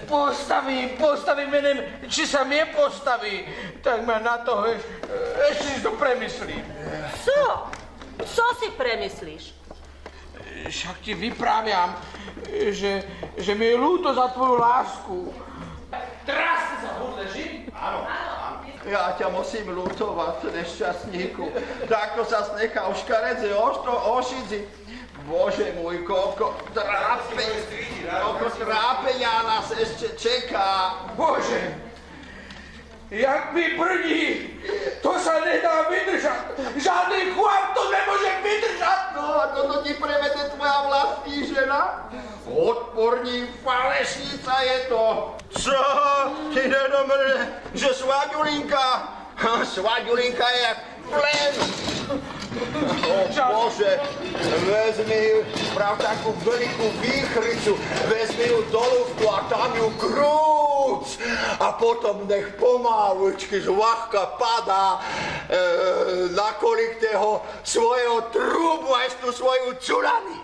Postavím, neviem, či sa mi postaví. Tak ma na to ešte si to premyslím. Co? Co si premyslíš? Však ti vypráviam, že mi je ľúto za tvoju lásku. Teraz sa odležím? Áno. Ja ťa musím ľutovať, nešťastníku. Takto sa snechal škaredze ošidzi. Bože môj, koľko trápenia nás ešte čeká. Bože, jak mi brní, to sa nedá vydržať. Žiadny chlap to nemôže vydržať. No a toto ti prevede tvoja vlastní žena? Odporní falešnica je to. Co? Ty nedomrne, že Svaďulinka je jak plen. Bože, vezmi ju, prav takú veľkú výchricu, vezmi ju do luftu a tam ju krúc. A potom nech pomalučky zľahka padá na kolik toho svojho trúbu a tú svoju tsunami.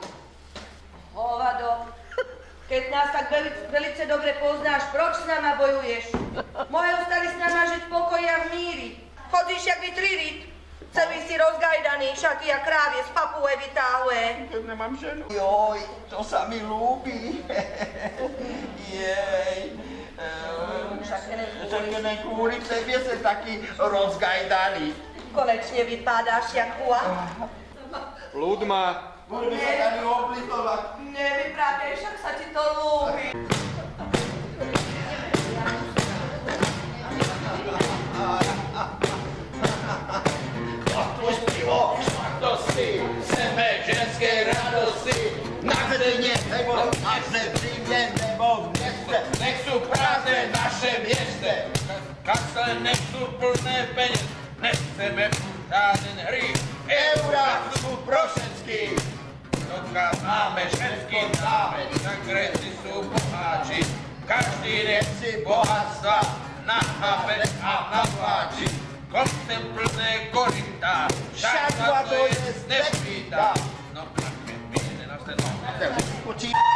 Hovado, keď nás tak velice dobre poznáš, proč s nama bojuješ? Moje ostali s nama žiť v pokoji a v míri. Chodíš jak vytririt. Celý si rozgajdaný, však ja krávie z Papue vytáhuje. Nemám ženu. Joj, to sa mi ľúbi. Jej. Však kvôli tebe som taký rozgajdaný. Konečne vypadáš jak kua. Ľudma. Budeme sa tady oblitovať. Nevypravdej, však sa ti to ľúbi. Radosti, seme ženské radosti, na vedenie nebo na zemi nebo v meste. Nech sú prázdne naše mieste, kasle nech sú plné peniaz, nechceme žiaden hry. Eura sú pro všetkých, dokiaľ máme všetky dáme, tak Gréci sú boháči, každý nechci bohatstva, na chápe a na pláči. Kopce plné korytá, však ma to jest nepýta. No, tak mi na steno.